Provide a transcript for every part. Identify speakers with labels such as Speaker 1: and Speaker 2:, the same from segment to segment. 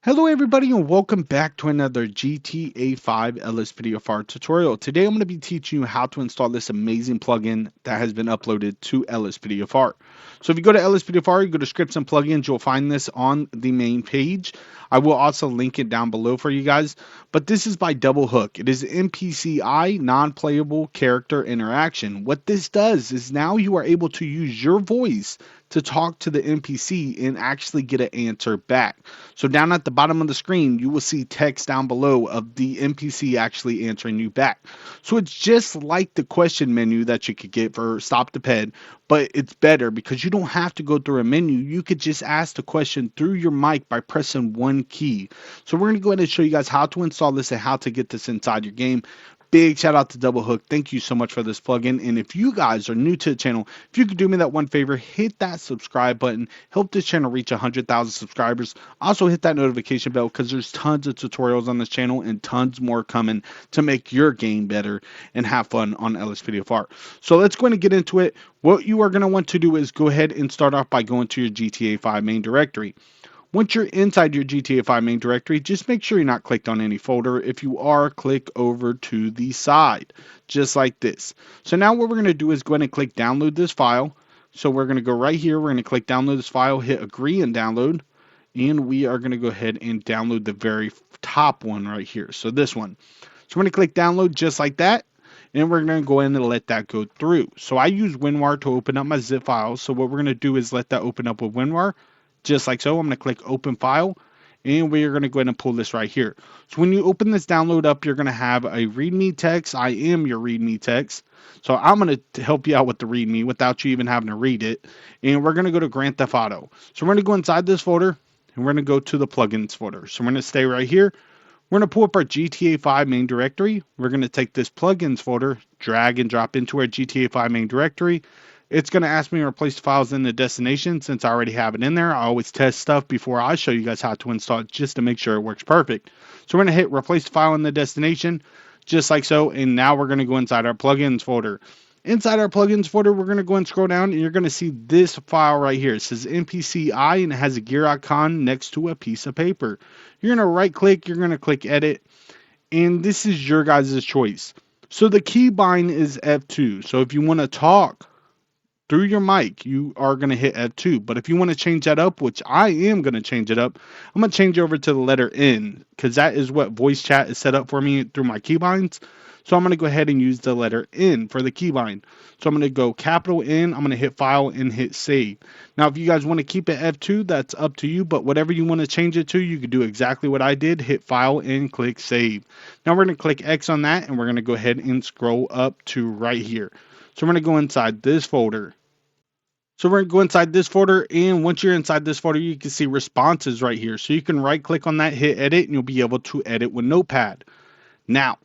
Speaker 1: Hello everybody and welcome back to another GTA 5 LSPDFR tutorial. Today I'm going to be teaching you how to install this amazing plugin that has been uploaded to LSPDFR. So if you go to LSPDFR, you go to scripts and plugins, you'll find this on the main page. I will also link it down below for you guys, but this is by Double Hook. It is NPCI, non-playable character interaction. What this does is now you are able to use your voice to talk to the NPC and actually get an answer back. So down at the bottom of the screen, you will see text down below of the NPC actually answering you back. So it's just like the question menu that you could get for Stop the Ped, but it's better because you don't have to go through a menu. You could just ask the question through your mic by pressing one key. So we're going to go ahead and show you guys how to install this and how to get this inside your game. Big shout out to Double Hook. Thank you so much for this plugin. And if you guys are new to the channel, if you could do me that one favor, hit that subscribe button. Help this channel reach 100,000 subscribers. Also hit that notification bell because there's tons of tutorials on this channel and tons more coming to make your game better and have fun on LSPDFR. So let's go ahead and get into it. What you are going to want to do is go ahead and start off by going to your GTA 5 main directory. Once you're inside your GTA 5 main directory, just make sure you're not clicked on any folder. If you are, click over to the side, just like this. So now what we're going to do is go ahead and click download this file. So we're going to go right here. We're going to click download this file, hit agree and download. And we are going to go ahead and download the very top one right here. So this one. So we're going to click download just like that. And we're going to go in and let that go through. So I use WinRAR to open up my zip files. So what we're going to do is let that open up with WinRAR. Just like so, I'm going to click open file and we're going to go ahead and pull this right here. So when you open this download up, you're going to have a readme text. I am your readme text. So I'm going to help you out with the readme without you even having to read it. And we're going to go to Grand Theft Auto. So we're going to go inside this folder and we're going to go to the plugins folder. So we're going to stay right here. We're going to pull up our GTA 5 main directory. We're going to take this plugins folder, drag and drop into our GTA 5 main directory. It's going to ask me to replace the files in the destination since I already have it in there. I always test stuff before I show you guys how to install it just to make sure it works perfect. So we're going to hit replace the file in the destination just like so. And now we're going to go inside our plugins folder. Inside our plugins folder, we're going to go and scroll down and you're going to see this file right here. It says NPCI and it has a gear icon next to a piece of paper. You're going to right click, you're going to click edit, and this is your guys' choice. So the keybind is F2. So if you want to talk through your mic, you are going to hit F2. But if you want to change that up, which I am going to change it up, I'm going to change over to the letter N because that is what voice chat is set up for me through my keybinds. So I'm going to go ahead and use the letter N for the keybind. So I'm going to go capital N, I'm going to hit file and hit save. Now, if you guys want to keep it F2, that's up to you. But whatever you want to change it to, you can do exactly what I did, hit file and click save. Now we're going to click X on that and we're going to go ahead and scroll up to right here. So we're going to go inside this folder. So we're going to go inside this folder, and once you're inside this folder, you can see responses right here. So you can right click on that, hit edit, and you'll be able to edit with Notepad. Now,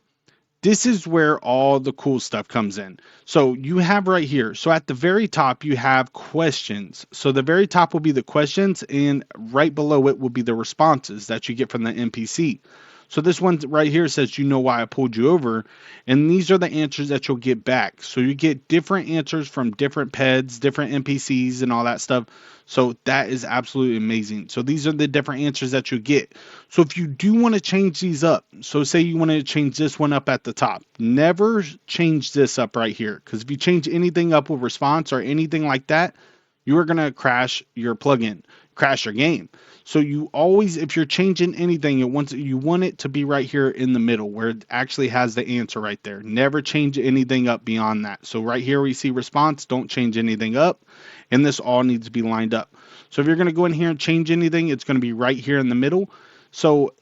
Speaker 1: this is where all the cool stuff comes in. So you have right here. So at the very top, you have questions. So the very top will be the questions, and right below it will be the responses that you get from the NPC. So this one right here says, you know why I pulled you over. And these are the answers that you'll get back. So you get different answers from different PEDs, different NPCs and all that stuff. So that is absolutely amazing. So these are the different answers that you get. So if you do want to change these up, so say you want to change this one up at the top, never change this up right here. Because if you change anything up with response or anything like that, you are going to crash your plugin, crash your game. So you always, if you're changing anything, you want it to be right here in the middle where it actually has the answer right there. Never change anything up beyond that. So right here we see response, don't change anything up. And this all needs to be lined up. So if you're going to go in here and change anything, it's going to be right here in the middle. So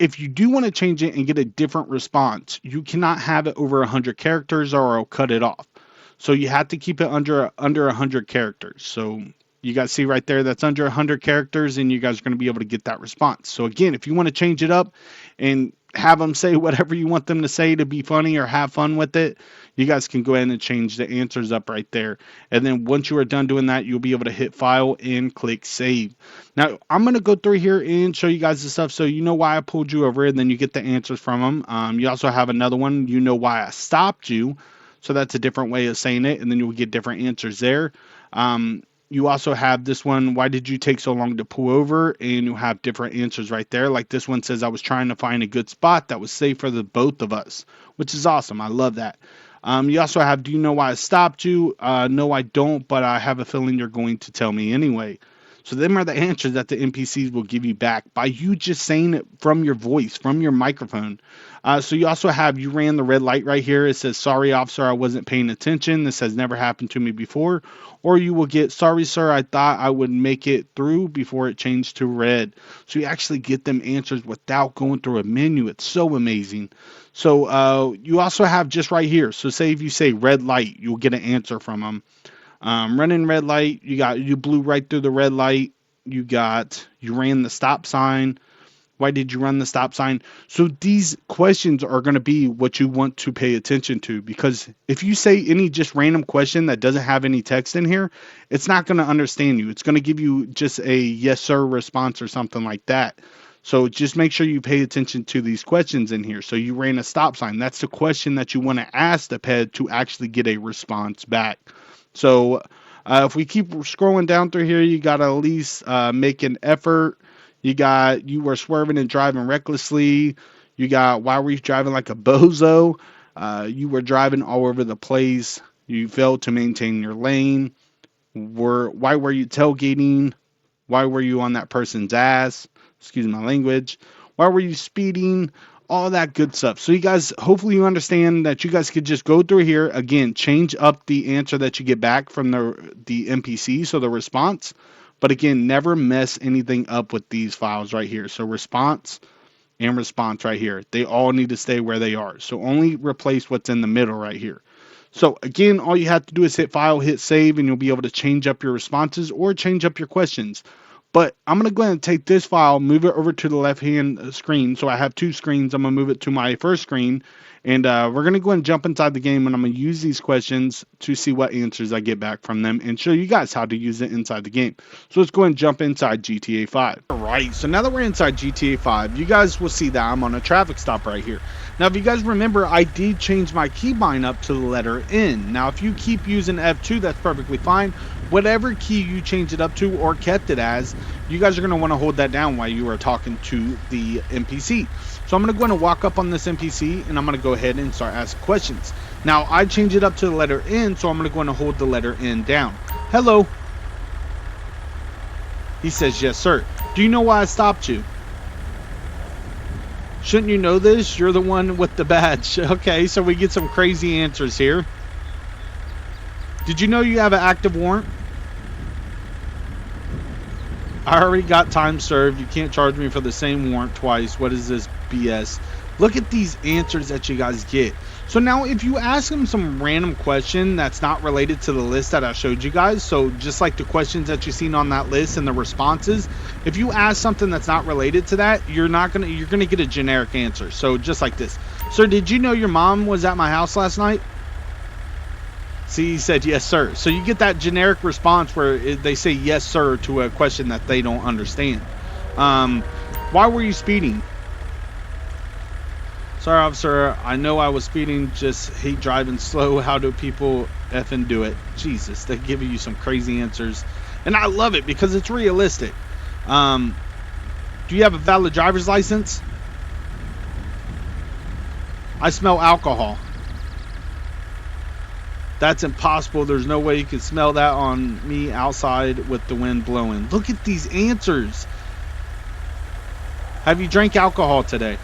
Speaker 1: if you do want to change it and get a different response, you cannot have it over 100 characters or I'll cut it off. So you have to keep it under 100 characters. So you guys see right there, that's under 100 characters, and you guys are going to be able to get that response. So again, if you want to change it up and have them say whatever you want them to say to be funny or have fun with it, you guys can go ahead and change the answers up right there. And then once you are done doing that, you'll be able to hit file and click save. Now, I'm going to go through here and show you guys the stuff so you know why I pulled you over, and then you get the answers from them. You also have another one, you know why I stopped you. So that's a different way of saying it, and then you'll get different answers there. You also have this one, why did you take so long to pull over? And you have different answers right there. Like this one says, I was trying to find a good spot that was safe for the both of us, which is awesome. I love that. You also have, do you know why I stopped you? No, I don't, but I have a feeling you're going to tell me anyway. So them are the answers that the NPCs will give you back by you just saying it from your voice, from your microphone. So you also have, you ran the red light right here. It says, sorry, officer, I wasn't paying attention. This has never happened to me before. Or you will get, sorry, sir, I thought I would make it through before it changed to red. So you actually get them answers without going through a menu. It's so amazing. So you also have just right here. So say if you say red light, you'll get an answer from them. Running red light, you blew right through the red light. You ran the stop sign. Why did you run the stop sign? So these questions are going to be what you want to pay attention to, because if you say any just random question that doesn't have any text in here, it's not going to understand you. It's going to give you just a yes sir response or something like that. So just make sure you pay attention to these questions in here. So you ran a stop sign. That's the question that you want to ask the ped to actually get a response back. So if we keep scrolling down through here, you got to at least make an effort. You were swerving and driving recklessly. You got, why were you driving like a bozo? You were driving all over the place. You failed to maintain your lane. Why were you tailgating? Why were you on that person's ass? Excuse my language. Why were you speeding? All that good stuff. So you guys, hopefully you understand that you guys could just go through here again, change up the answer that you get back from the NPC, so the response. But again, never mess anything up with these files right here. So response and response right here, they all need to stay where they are. So only replace what's in the middle right here. So again, all you have to do is hit file, hit save, and you'll be able to change up your responses or change up your questions. But I'm going to go ahead and take this file, move it over to the left-hand screen. So I have two screens. I'm going to move it to my first screen. And we're going to go ahead and jump inside the game, and I'm going to use these questions to see what answers I get back from them and show you guys how to use it inside the game. So let's go ahead and jump inside GTA 5. All right, so now that we're inside GTA 5, you guys will see that I'm on a traffic stop right here. Now, if you guys remember, I did change my keybind up to the letter N. Now, if you keep using F2, that's perfectly fine. Whatever key you change it up to or kept it as, you guys are going to want to hold that down while you are talking to the NPC. So I'm going to go ahead and walk up on this NPC, and I'm going to go ahead and start asking questions. Now, I changed it up to the letter N, so I'm going to go ahead and hold the letter N down. Hello. He says, yes, sir. Do you know why I stopped you? Shouldn't you know this? You're the one with the badge. Okay, so we get some crazy answers here. Did you know you have an active warrant? I already got time served. You can't charge me for the same warrant twice. What is this BS? Look at these answers that you guys get. So now if you ask them some random question that's not related to the list that I showed you guys, so just like the questions that you've seen on that list and the responses, if you ask something that's not related to that, you're gonna get a generic answer. So just like this. Sir, did you know your mom was at my house last night? See, he said yes, sir. So you get that generic response where they say yes, sir, to a question that they don't understand. Why were you speeding? Sorry, officer. I know I was speeding. Just hate driving slow. How do people effing do it? Jesus, they give you some crazy answers. And I love it because it's realistic. Do you have a valid driver's license? I smell alcohol. That's impossible. There's no way you can smell that on me outside with the wind blowing. Look at these answers. Have you drank alcohol today?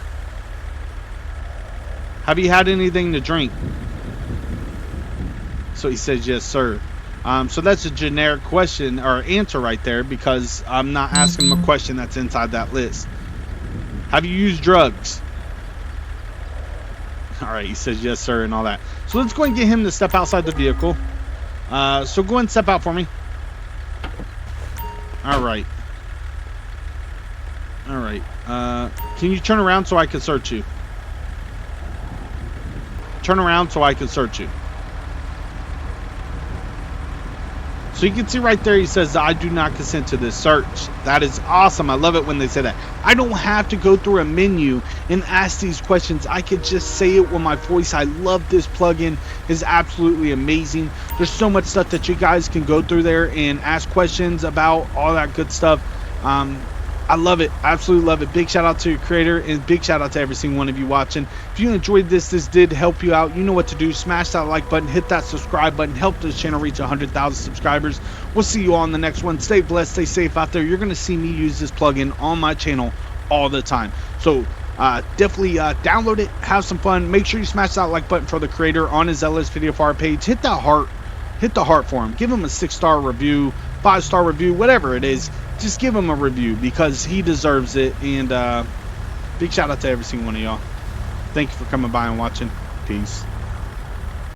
Speaker 1: Have you had anything to drink? So he says, yes, sir. So that's a generic question or answer right there because I'm not asking him a question that's inside that list. Have you used drugs? All right, he says yes, sir, and all that. So let's go and get him to step outside the vehicle. So go and step out for me. All right. All right. Can you turn around so I can search you? Turn around so I can search you. So you can see right there, he says, I do not consent to this search. That is awesome. I love it when they say that. I don't have to go through a menu and ask these questions. I could just say it with my voice. I love this plugin. It's absolutely amazing. There's so much stuff that you guys can go through there and ask questions about, all that good stuff. I love it. I absolutely love it. Big shout out to your creator, and big shout out to every single one of you watching. If you enjoyed this did help you out, you know what to do. Smash that like button, hit that subscribe button, help this channel reach 100,000 subscribers. We'll see you all in the next one. Stay blessed, stay safe out there. You're going to see me use this plugin on my channel all the time. So definitely download it, have some fun. Make sure you smash that like button for the creator on his LSPDFR page. Hit that heart. Hit the heart for him. Give him a 6-star review, 5-star review, whatever it is. Just give him a review because he deserves it. And big shout out to every single one of y'all. Thank you for coming by and watching. Peace.